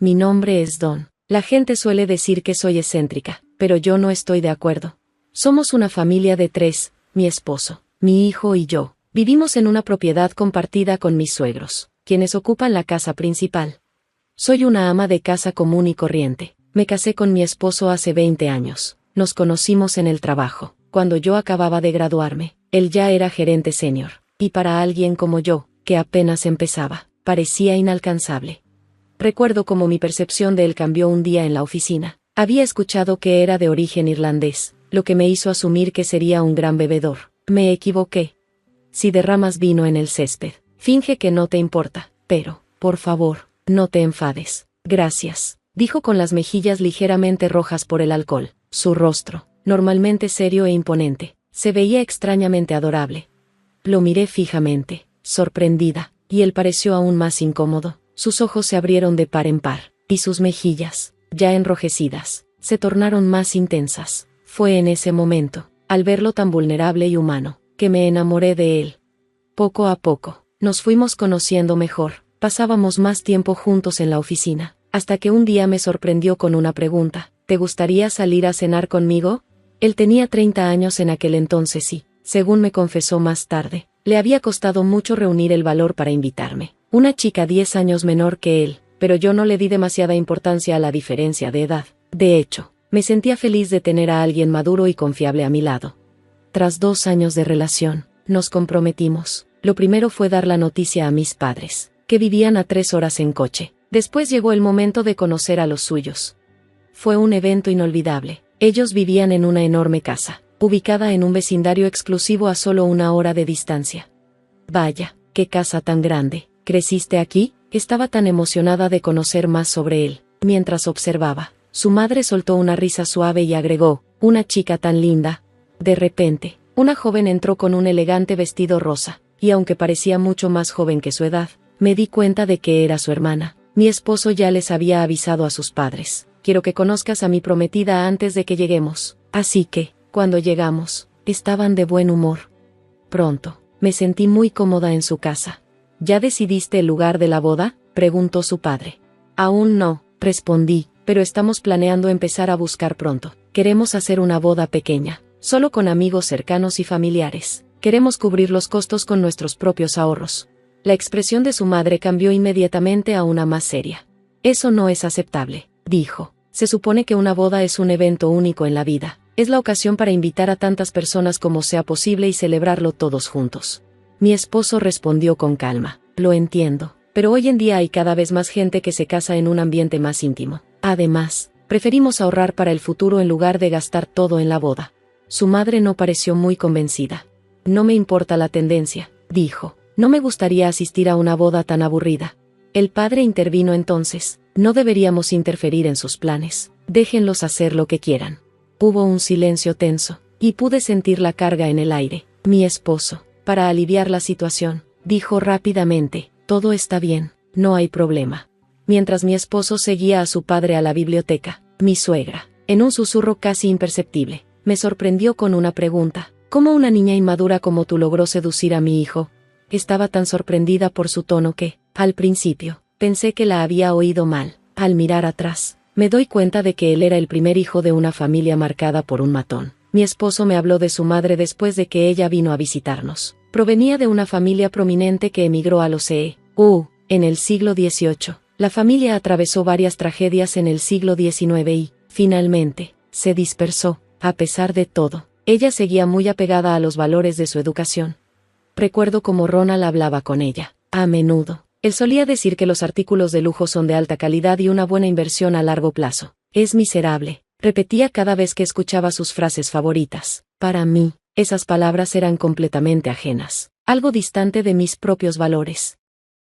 Mi nombre es Dawn. La gente suele decir que soy excéntrica, pero yo no estoy de acuerdo. Somos una familia de 3, mi esposo, mi hijo y yo. Vivimos en una propiedad compartida con mis suegros, quienes ocupan la casa principal. Soy una ama de casa común y corriente. Me casé con mi esposo hace 20 años. Nos conocimos en el trabajo. Cuando yo acababa de graduarme, él ya era gerente senior, y para alguien como yo, que apenas empezaba, parecía inalcanzable. Recuerdo cómo mi percepción de él cambió un día en la oficina. Había escuchado que era de origen irlandés, lo que me hizo asumir que sería un gran bebedor. Me equivoqué. Si derramas vino en el césped, finge que no te importa, pero, por favor, no te enfades. Gracias, dijo con las mejillas ligeramente rojas por el alcohol. Su rostro, normalmente serio e imponente, se veía extrañamente adorable. Lo miré fijamente, sorprendida, y él pareció aún más incómodo. Sus ojos se abrieron de par en par, y sus mejillas, ya enrojecidas, se tornaron más intensas. Fue en ese momento, al verlo tan vulnerable y humano, que me enamoré de él. Poco a poco, nos fuimos conociendo mejor, pasábamos más tiempo juntos en la oficina, hasta que un día me sorprendió con una pregunta: ¿te gustaría salir a cenar conmigo? Él tenía 30 años en aquel entonces y, según me confesó más tarde, le había costado mucho reunir el valor para invitarme. Una chica 10 años menor que él, pero yo no le di demasiada importancia a la diferencia de edad. De hecho, me sentía feliz de tener a alguien maduro y confiable a mi lado. Tras 2 años de relación, nos comprometimos. Lo primero fue dar la noticia a mis padres, que vivían a 3 horas en coche. Después llegó el momento de conocer a los suyos. Fue un evento inolvidable. Ellos vivían en una enorme casa, ubicada en un vecindario exclusivo a solo 1 hora de distancia. Vaya, qué casa tan grande. ¿Creciste aquí? Estaba tan emocionada de conocer más sobre él. Mientras observaba, su madre soltó una risa suave y agregó: una chica tan linda. De repente, una joven entró con un elegante vestido rosa, y aunque parecía mucho más joven que su edad, me di cuenta de que era su hermana. Mi esposo ya les había avisado a sus padres: quiero que conozcas a mi prometida antes de que lleguemos. Así que, cuando llegamos, estaban de buen humor. Pronto, me sentí muy cómoda en su casa. ¿Ya decidiste el lugar de la boda?, preguntó su padre. Aún no, respondí, pero estamos planeando empezar a buscar pronto. Queremos hacer una boda pequeña, solo con amigos cercanos y familiares. Queremos cubrir los costos con nuestros propios ahorros. La expresión de su madre cambió inmediatamente a una más seria. Eso no es aceptable, dijo. Se supone que una boda es un evento único en la vida. Es la ocasión para invitar a tantas personas como sea posible y celebrarlo todos juntos. Mi esposo respondió con calma: lo entiendo, pero hoy en día hay cada vez más gente que se casa en un ambiente más íntimo. Además, preferimos ahorrar para el futuro en lugar de gastar todo en la boda. Su madre no pareció muy convencida. No me importa la tendencia, dijo. No me gustaría asistir a una boda tan aburrida. El padre intervino entonces: no deberíamos interferir en sus planes. Déjenlos hacer lo que quieran. Hubo un silencio tenso, y pude sentir la carga en el aire. Mi esposo, para aliviar la situación, dijo rápidamente: todo está bien, no hay problema. Mientras mi esposo seguía a su padre a la biblioteca, mi suegra, en un susurro casi imperceptible, me sorprendió con una pregunta: ¿cómo una niña inmadura como tú logró seducir a mi hijo? Estaba tan sorprendida por su tono que, al principio, pensé que la había oído mal. Al mirar atrás, me doy cuenta de que él era el primer hijo de una familia marcada por un matón. Mi esposo me habló de su madre después de que ella vino a visitarnos. Provenía de una familia prominente que emigró a los EU en el siglo XVIII. La familia atravesó varias tragedias en el siglo XIX y, finalmente, se dispersó. A pesar de todo, ella seguía muy apegada a los valores de su educación. Recuerdo cómo Ronald hablaba con ella, a menudo. Él solía decir que los artículos de lujo son de alta calidad y una buena inversión a largo plazo. Es miserable, repetía cada vez que escuchaba sus frases favoritas. Para mí, esas palabras eran completamente ajenas, algo distante de mis propios valores.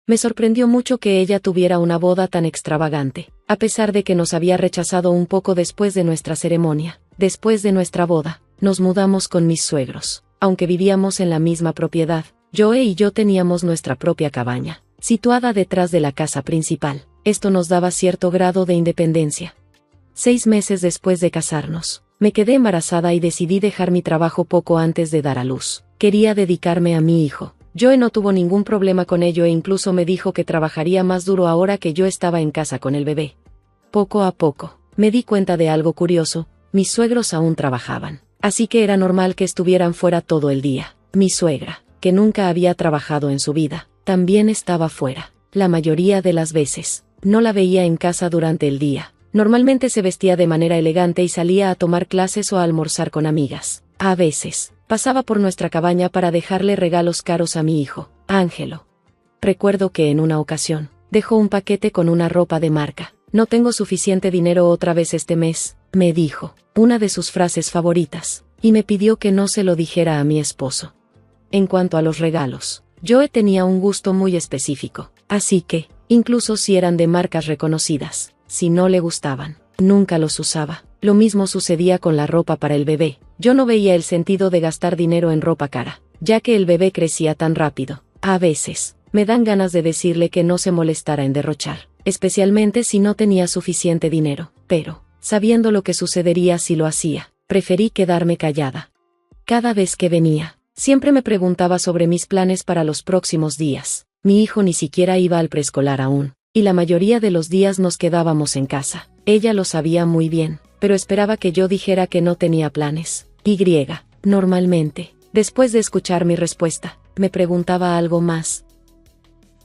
Me sorprendió mucho que ella tuviera una boda tan extravagante, a pesar de que nos había rechazado un poco después de nuestra ceremonia. Después de nuestra boda, nos mudamos con mis suegros. Aunque vivíamos en la misma propiedad, Joe y yo teníamos nuestra propia cabaña, situada detrás de la casa principal. Esto nos daba cierto grado de independencia. 6 meses después de casarnos, me quedé embarazada y decidí dejar mi trabajo poco antes de dar a luz. Quería dedicarme a mi hijo. Joe no tuvo ningún problema con ello e incluso me dijo que trabajaría más duro ahora que yo estaba en casa con el bebé. Poco a poco, me di cuenta de algo curioso: mis suegros aún trabajaban. Así que era normal que estuvieran fuera todo el día. Mi suegra, que nunca había trabajado en su vida, también estaba fuera. La mayoría de las veces, no la veía en casa durante el día. Normalmente se vestía de manera elegante y salía a tomar clases o a almorzar con amigas. A veces, pasaba por nuestra cabaña para dejarle regalos caros a mi hijo, Ángelo. Recuerdo que en una ocasión, dejó un paquete con una ropa de marca. «No tengo suficiente dinero otra vez este mes», me dijo, una de sus frases favoritas, y me pidió que no se lo dijera a mi esposo. En cuanto a los regalos, Joe tenía un gusto muy específico, así que, incluso si eran de marcas reconocidas, si no le gustaban, nunca los usaba. Lo mismo sucedía con la ropa para el bebé. Yo no veía el sentido de gastar dinero en ropa cara, ya que el bebé crecía tan rápido. A veces, me dan ganas de decirle que no se molestara en derrochar, especialmente si no tenía suficiente dinero, pero, sabiendo lo que sucedería si lo hacía, preferí quedarme callada. Cada vez que venía, siempre me preguntaba sobre mis planes para los próximos días. Mi hijo ni siquiera iba al preescolar aún, y la mayoría de los días nos quedábamos en casa. Ella lo sabía muy bien, pero esperaba que yo dijera que no tenía planes. Normalmente, después de escuchar mi respuesta, me preguntaba algo más.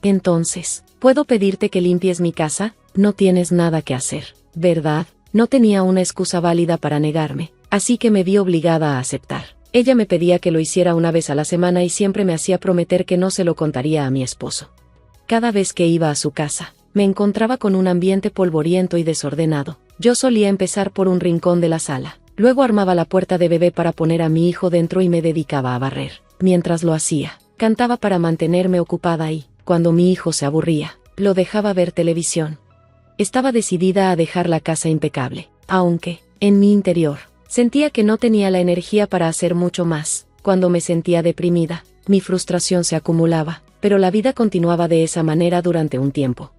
«Entonces, ¿puedo pedirte que limpies mi casa? No tienes nada que hacer, ¿verdad?». No tenía una excusa válida para negarme, así que me vi obligada a aceptar. Ella me pedía que lo hiciera una vez a la semana y siempre me hacía prometer que no se lo contaría a mi esposo. Cada vez que iba a su casa, me encontraba con un ambiente polvoriento y desordenado. Yo solía empezar por un rincón de la sala, luego armaba la puerta de bebé para poner a mi hijo dentro y me dedicaba a barrer. Mientras lo hacía, cantaba para mantenerme ocupada y, cuando mi hijo se aburría, lo dejaba ver televisión. Estaba decidida a dejar la casa impecable, aunque, en mi interior, sentía que no tenía la energía para hacer mucho más. Cuando me sentía deprimida, mi frustración se acumulaba, pero la vida continuaba de esa manera durante un tiempo.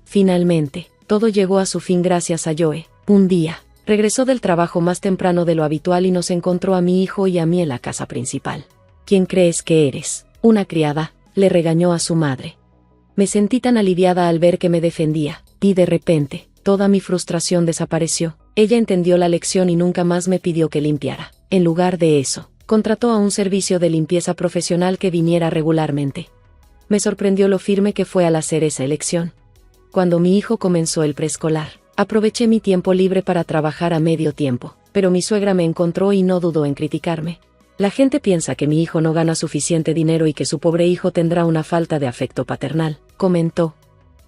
Finalmente, todo llegó a su fin gracias a Joe. Un día, regresó del trabajo más temprano de lo habitual y nos encontró a mi hijo y a mí en la casa principal. «¿Quién crees que eres? ¿Una criada?», le regañó a su madre. Me sentí tan aliviada al ver que me defendía, y de repente, toda mi frustración desapareció. Ella entendió la lección y nunca más me pidió que limpiara. En lugar de eso, contrató a un servicio de limpieza profesional que viniera regularmente. Me sorprendió lo firme que fue al hacer esa elección. Cuando mi hijo comenzó el preescolar, aproveché mi tiempo libre para trabajar a medio tiempo, pero mi suegra me encontró y no dudó en criticarme. «La gente piensa que mi hijo no gana suficiente dinero y que su pobre hijo tendrá una falta de afecto paternal», comentó.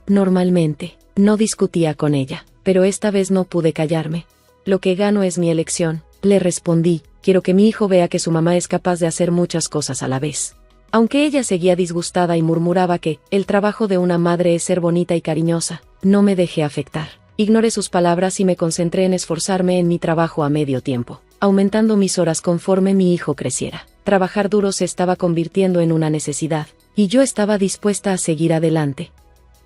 Normalmente, no discutía con ella, pero esta vez no pude callarme. «Lo que gano es mi elección», le respondí. «Quiero que mi hijo vea que su mamá es capaz de hacer muchas cosas a la vez». Aunque ella seguía disgustada y murmuraba que el trabajo de una madre es ser bonita y cariñosa, no me dejé afectar. Ignoré sus palabras y me concentré en esforzarme en mi trabajo a medio tiempo, aumentando mis horas conforme mi hijo creciera. Trabajar duro se estaba convirtiendo en una necesidad, y yo estaba dispuesta a seguir adelante.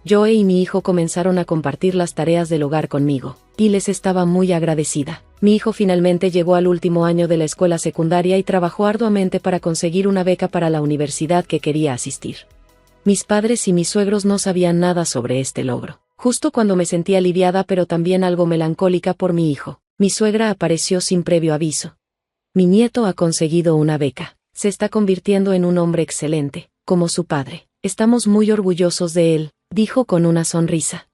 Joe y mi hijo comenzaron a compartir las tareas del hogar conmigo, y les estaba muy agradecida. Mi hijo finalmente llegó al último año de la escuela secundaria y trabajó arduamente para conseguir una beca para la universidad que quería asistir. Mis padres y mis suegros no sabían nada sobre este logro. Justo cuando me sentía aliviada pero también algo melancólica por mi hijo, mi suegra apareció sin previo aviso. «Mi nieto ha conseguido una beca. Se está convirtiendo en un hombre excelente, como su padre. Estamos muy orgullosos de él», dijo con una sonrisa.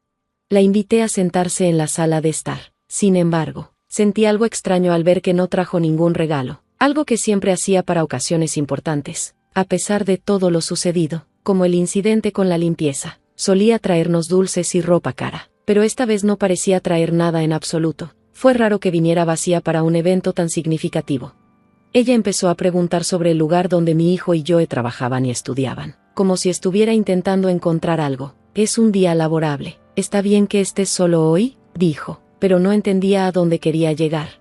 La invité a sentarse en la sala de estar. Sin embargo, sentí algo extraño al ver que no trajo ningún regalo, algo que siempre hacía para ocasiones importantes. A pesar de todo lo sucedido, como el incidente con la limpieza, solía traernos dulces y ropa cara, pero esta vez no parecía traer nada en absoluto. Fue raro que viniera vacía para un evento tan significativo. Ella empezó a preguntar sobre el lugar donde mi hijo y Joe trabajaban y estudiaban, como si estuviera intentando encontrar algo. «Es un día laborable. ¿Está bien que estés solo hoy?», dijo, pero no entendía a dónde quería llegar.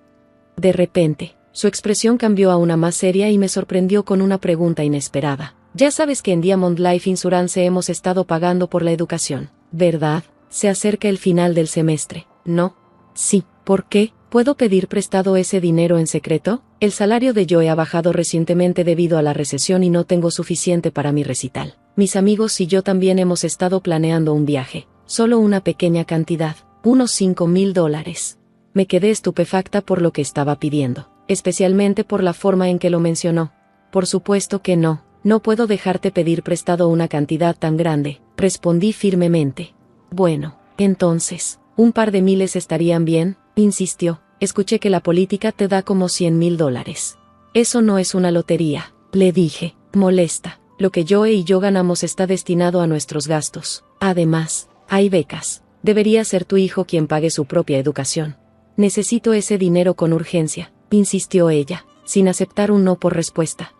De repente, su expresión cambió a una más seria y me sorprendió con una pregunta inesperada. «Ya sabes que en Diamond Life Insurance hemos estado pagando por la educación, ¿verdad? Se acerca el final del semestre, ¿no?». «Sí». «¿Por qué? ¿Puedo pedir prestado ese dinero en secreto? El salario de Joe ha bajado recientemente debido a la recesión y no tengo suficiente para mi recital. Mis amigos y yo también hemos estado planeando un viaje. Solo una pequeña cantidad, Unos $5,000. Me quedé estupefacta por lo que estaba pidiendo, especialmente por la forma en que lo mencionó. Por supuesto que no, no puedo dejarte pedir prestado una cantidad tan grande, respondí firmemente. Bueno, entonces, un par de miles estarían bien, insistió. Escuché que la política te da como $100,000. Eso no es una lotería, le dije, molesta. Lo que Joe y yo ganamos está destinado a nuestros gastos. Además, hay becas. Debería ser tu hijo quien pague su propia educación. Necesito ese dinero con urgencia, insistió ella, sin aceptar un no por respuesta.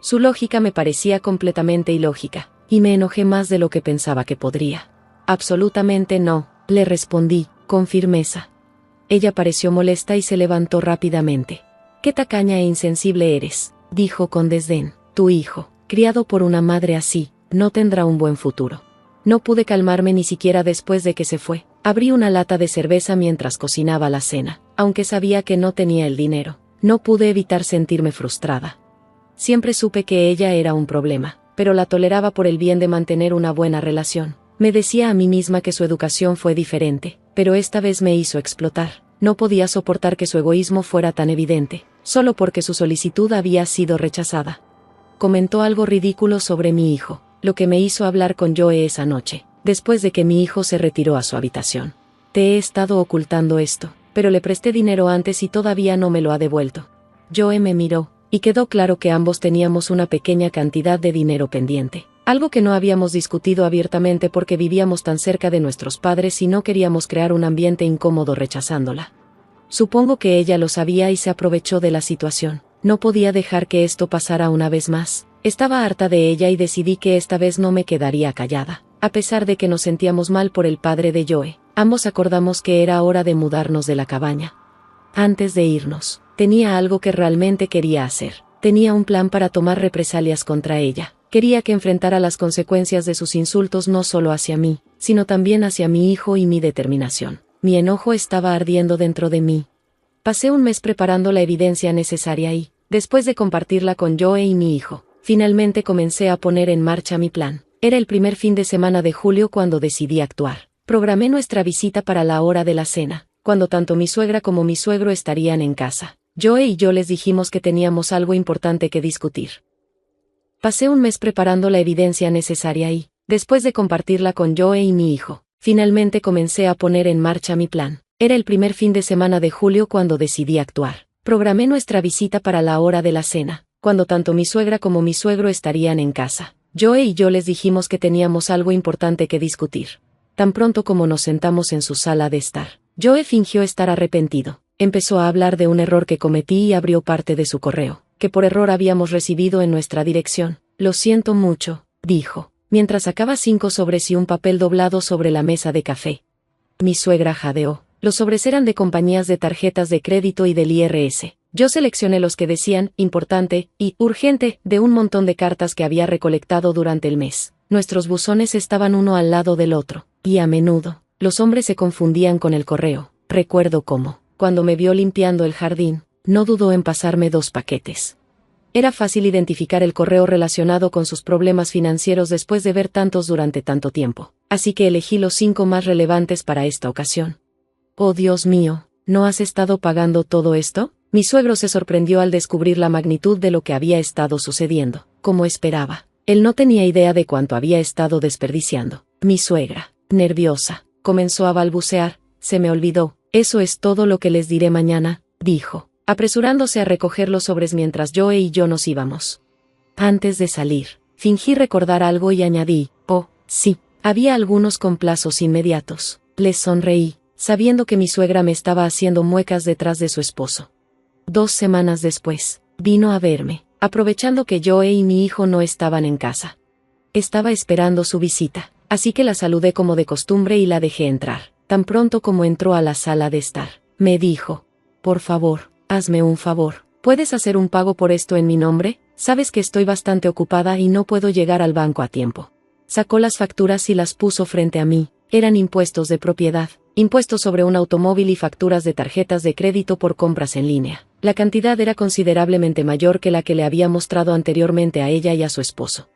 Su lógica me parecía completamente ilógica, y me enojé más de lo que pensaba que podría. Absolutamente no, le respondí, con firmeza. Ella pareció molesta y se levantó rápidamente. «Qué tacaña e insensible eres», dijo con desdén. «Tu hijo, criado por una madre así, no tendrá un buen futuro». No pude calmarme ni siquiera después de que se fue. Abrí una lata de cerveza mientras cocinaba la cena, aunque sabía que no tenía el dinero. No pude evitar sentirme frustrada. Siempre supe que ella era un problema, pero la toleraba por el bien de mantener una buena relación. Me decía a mí misma que su educación fue diferente, pero esta vez me hizo explotar. No podía soportar que su egoísmo fuera tan evidente, solo porque su solicitud había sido rechazada. Comentó algo ridículo sobre mi hijo, lo que me hizo hablar con Joe esa noche, después de que mi hijo se retiró a su habitación. Te he estado ocultando esto, pero le presté dinero antes y todavía no me lo ha devuelto. Joe me miró, y quedó claro que ambos teníamos una pequeña cantidad de dinero pendiente, algo que no habíamos discutido abiertamente porque vivíamos tan cerca de nuestros padres y no queríamos crear un ambiente incómodo rechazándola. Supongo que ella lo sabía y se aprovechó de la situación. No podía dejar que esto pasara una vez más. Estaba harta de ella y decidí que esta vez no me quedaría callada. A pesar de que nos sentíamos mal por el padre de Joe, ambos acordamos que era hora de mudarnos de la cabaña. Antes de irnos, tenía algo que realmente quería hacer. Tenía un plan para tomar represalias contra ella. Quería que enfrentara las consecuencias de sus insultos no solo hacia mí, sino también hacia mi hijo y mi determinación. Mi enojo estaba ardiendo dentro de mí. Pasé un mes preparando la evidencia necesaria y, después de compartirla con Joe y mi hijo, finalmente comencé a poner en marcha mi plan. Era el primer fin de semana de julio cuando decidí actuar. Programé nuestra visita para la hora de la cena, cuando tanto mi suegra como mi suegro estarían en casa. Joe y yo les dijimos que teníamos algo importante que discutir. Pasé un mes preparando la evidencia necesaria y, después de compartirla con Joe y mi hijo, finalmente comencé a poner en marcha mi plan. Era el primer fin de semana de julio cuando decidí actuar. Programé nuestra visita para la hora de la cena, cuando tanto mi suegra como mi suegro estarían en casa. Joe y yo les dijimos que teníamos algo importante que discutir. Tan pronto como nos sentamos en su sala de estar, Joe fingió estar arrepentido. Empezó a hablar de un error que cometí y abrió parte de su correo, que por error habíamos recibido en nuestra dirección. Lo siento mucho, dijo, mientras sacaba 5 sobres y un papel doblado sobre la mesa de café. Mi suegra jadeó. Los sobres eran de compañías de tarjetas de crédito y del IRS. Yo seleccioné los que decían «importante» y «urgente» de un montón de cartas que había recolectado durante el mes. Nuestros buzones estaban uno al lado del otro, y a menudo, los hombres se confundían con el correo. Recuerdo cómo, cuando me vio limpiando el jardín, no dudó en pasarme 2 paquetes. Era fácil identificar el correo relacionado con sus problemas financieros después de ver tantos durante tanto tiempo, así que elegí los 5 más relevantes para esta ocasión. «Oh Dios mío, ¿no has estado pagando todo esto?» Mi suegro se sorprendió al descubrir la magnitud de lo que había estado sucediendo. Como esperaba, él no tenía idea de cuánto había estado desperdiciando. Mi suegra, nerviosa, comenzó a balbucear. «Se me olvidó, eso es todo lo que les diré mañana», dijo, apresurándose a recoger los sobres mientras Joe y yo nos íbamos. Antes de salir, fingí recordar algo y añadí, «Oh, sí, había algunos con plazos inmediatos». Les sonreí, sabiendo que mi suegra me estaba haciendo muecas detrás de su esposo. 2 semanas después, vino a verme, aprovechando que Joe y mi hijo no estaban en casa. Estaba esperando su visita, así que la saludé como de costumbre y la dejé entrar. Tan pronto como entró a la sala de estar, me dijo, «Por favor, hazme un favor. ¿Puedes hacer un pago por esto en mi nombre? Sabes que estoy bastante ocupada y no puedo llegar al banco a tiempo». Sacó las facturas y las puso frente a mí. Eran impuestos de propiedad, impuestos sobre un automóvil y facturas de tarjetas de crédito por compras en línea. La cantidad era considerablemente mayor que la que le había mostrado anteriormente a ella y a su esposo.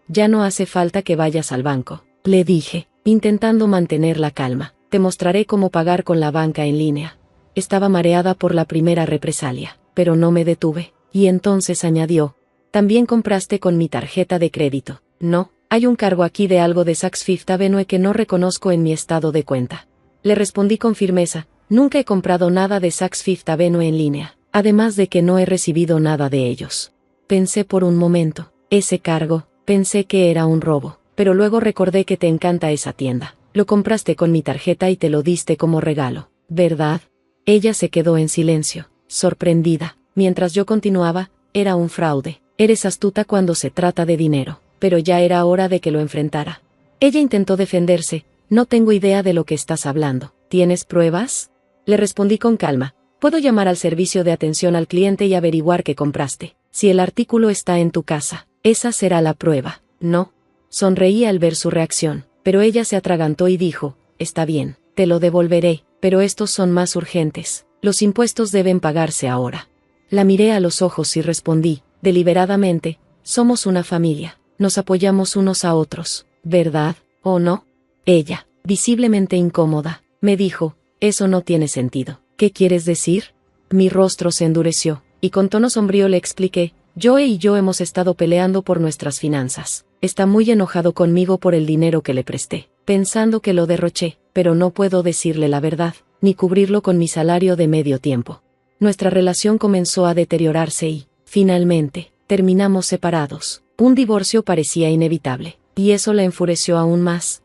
«Ya no hace falta que vayas al banco», le dije, intentando mantener la calma. te mostraré cómo pagar con la banca en línea. Estaba mareada por la primera represalia, pero no me detuve, y entonces añadió, también compraste con mi tarjeta de crédito. No, hay un cargo aquí de algo de Saks Fifth Avenue que no reconozco en mi estado de cuenta. Le respondí con firmeza, nunca he comprado nada de Saks Fifth Avenue en línea, además de que no he recibido nada de ellos. Pensé por un momento, ese cargo, pensé que era un robo, pero luego recordé que te encanta esa tienda. Lo compraste con mi tarjeta y te lo diste como regalo, ¿verdad? Ella se quedó en silencio, sorprendida, mientras yo continuaba, era un fraude. Eres astuta cuando se trata de dinero, pero ya era hora de que lo enfrentara. Ella intentó defenderse, no tengo idea de lo que estás hablando. ¿Tienes pruebas? Le respondí con calma, puedo llamar al servicio de atención al cliente y averiguar qué compraste. Si el artículo está en tu casa, esa será la prueba, ¿no? Sonreí al ver su reacción, pero ella se atragantó y dijo, está bien, te lo devolveré, pero estos son más urgentes, los impuestos deben pagarse ahora. La miré a los ojos y respondí, deliberadamente, somos una familia, nos apoyamos unos a otros, ¿verdad, o no? Ella, visiblemente incómoda, me dijo, eso no tiene sentido. ¿Qué quieres decir? Mi rostro se endureció, y con tono sombrío le expliqué, Joe y yo hemos estado peleando por nuestras finanzas. Está muy enojado conmigo por el dinero que le presté, pensando que lo derroché, pero no puedo decirle la verdad, ni cubrirlo con mi salario de medio tiempo. Nuestra relación comenzó a deteriorarse y, finalmente, terminamos separados. Un divorcio parecía inevitable, y eso la enfureció aún más.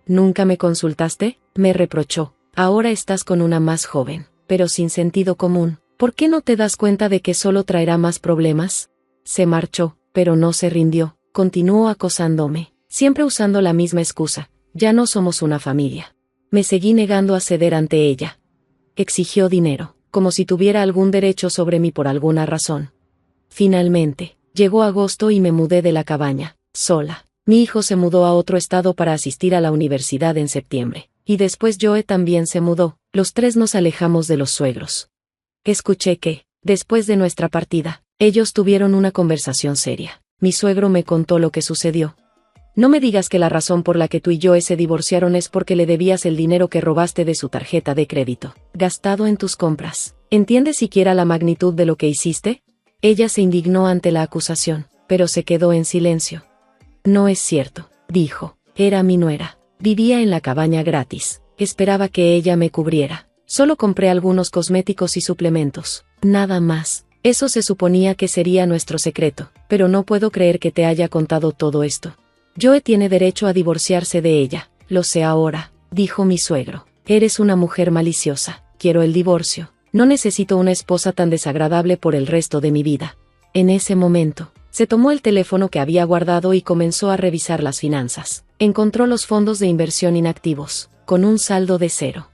¿Nunca me consultaste?, me reprochó. Ahora estás con una más joven, pero sin sentido común. ¿Por qué no te das cuenta de que solo traerá más problemas? Se marchó, pero no se rindió. Continuó acosándome, siempre usando la misma excusa. Ya no somos una familia. Me seguí negando a ceder ante ella. Exigió dinero, como si tuviera algún derecho sobre mí por alguna razón. Finalmente, llegó agosto y me mudé de la cabaña, sola. Mi hijo se mudó a otro estado para asistir a la universidad en septiembre, y después Joe también se mudó. Los tres nos alejamos de los suegros. Escuché que, después de nuestra partida, ellos tuvieron una conversación seria. Mi suegro me contó lo que sucedió. No me digas que la razón por la que tú y Joe se divorciaron es porque le debías el dinero que robaste de su tarjeta de crédito, gastado en tus compras. ¿Entiendes siquiera la magnitud de lo que hiciste? Ella se indignó ante la acusación, pero se quedó en silencio. No es cierto, dijo. Era mi nuera. Vivía en la cabaña gratis. Esperaba que ella me cubriera. Solo compré algunos cosméticos y suplementos. Nada más. Eso se suponía que sería nuestro secreto, pero no puedo creer que te haya contado todo esto. Joe tiene derecho a divorciarse de ella. Lo sé ahora, dijo mi suegro. Eres una mujer maliciosa. Quiero el divorcio. No necesito una esposa tan desagradable por el resto de mi vida. En ese momento, se tomó el teléfono que había guardado y comenzó a revisar las finanzas. Encontró los fondos de inversión inactivos, con un saldo de 0.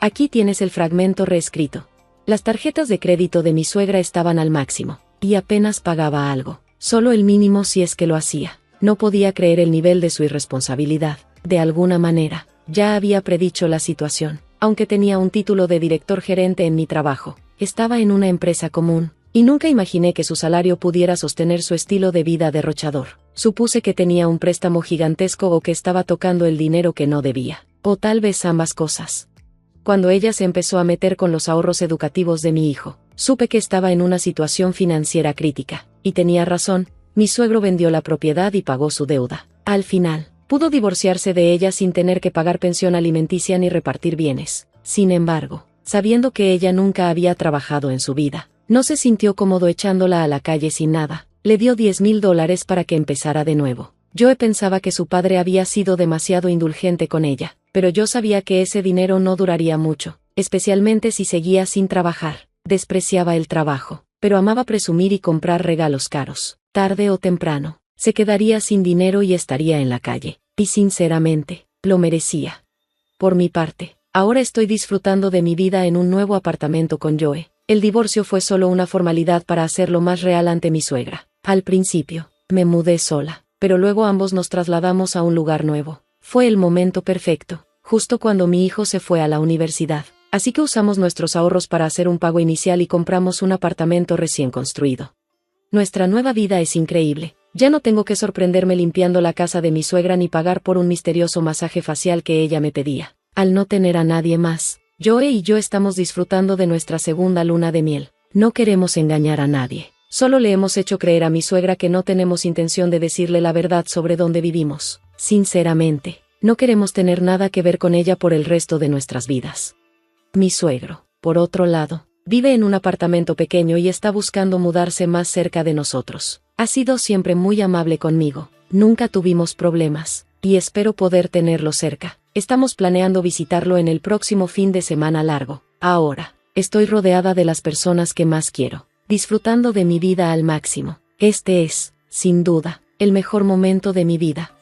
Aquí tienes el fragmento reescrito. Las tarjetas de crédito de mi suegra estaban al máximo, y apenas pagaba algo, solo el mínimo si es que lo hacía. No podía creer el nivel de su irresponsabilidad. De alguna manera, ya había predicho la situación. Aunque tenía un título de director gerente en mi trabajo, estaba en una empresa común, y nunca imaginé que su salario pudiera sostener su estilo de vida derrochador. Supuse que tenía un préstamo gigantesco o que estaba tocando el dinero que no debía, o tal vez ambas cosas. Cuando ella se empezó a meter con los ahorros educativos de mi hijo, supe que estaba en una situación financiera crítica, y tenía razón. Mi suegro vendió la propiedad y pagó su deuda. Al final, pudo divorciarse de ella sin tener que pagar pensión alimenticia ni repartir bienes. Sin embargo, sabiendo que ella nunca había trabajado en su vida, no se sintió cómodo echándola a la calle sin nada. Le dio $10,000 para que empezara de nuevo. Yo pensaba que su padre había sido demasiado indulgente con ella, pero yo sabía que ese dinero no duraría mucho, especialmente si seguía sin trabajar. Despreciaba el trabajo, pero amaba presumir y comprar regalos caros. Tarde o temprano, se quedaría sin dinero y estaría en la calle, y sinceramente, lo merecía. Por mi parte, ahora estoy disfrutando de mi vida en un nuevo apartamento con Joe. El divorcio fue solo una formalidad para hacerlo más real ante mi suegra. Al principio, me mudé sola, pero luego ambos nos trasladamos a un lugar nuevo. Fue el momento perfecto, justo cuando mi hijo se fue a la universidad. Así que usamos nuestros ahorros para hacer un pago inicial y compramos un apartamento recién construido. Nuestra nueva vida es increíble. Ya no tengo que sorprenderme limpiando la casa de mi suegra ni pagar por un misterioso masaje facial que ella me pedía. Al no tener a nadie más, Joe y yo estamos disfrutando de nuestra segunda luna de miel. No queremos engañar a nadie. Solo le hemos hecho creer a mi suegra que no tenemos intención de decirle la verdad sobre dónde vivimos. Sinceramente, no queremos tener nada que ver con ella por el resto de nuestras vidas. Mi suegro, por otro lado, vive en un apartamento pequeño y está buscando mudarse más cerca de nosotros. Ha sido siempre muy amable conmigo. Nunca tuvimos problemas, y espero poder tenerlo cerca. Estamos planeando visitarlo en el próximo fin de semana largo. Ahora, estoy rodeada de las personas que más quiero, disfrutando de mi vida al máximo. Este es, sin duda, el mejor momento de mi vida.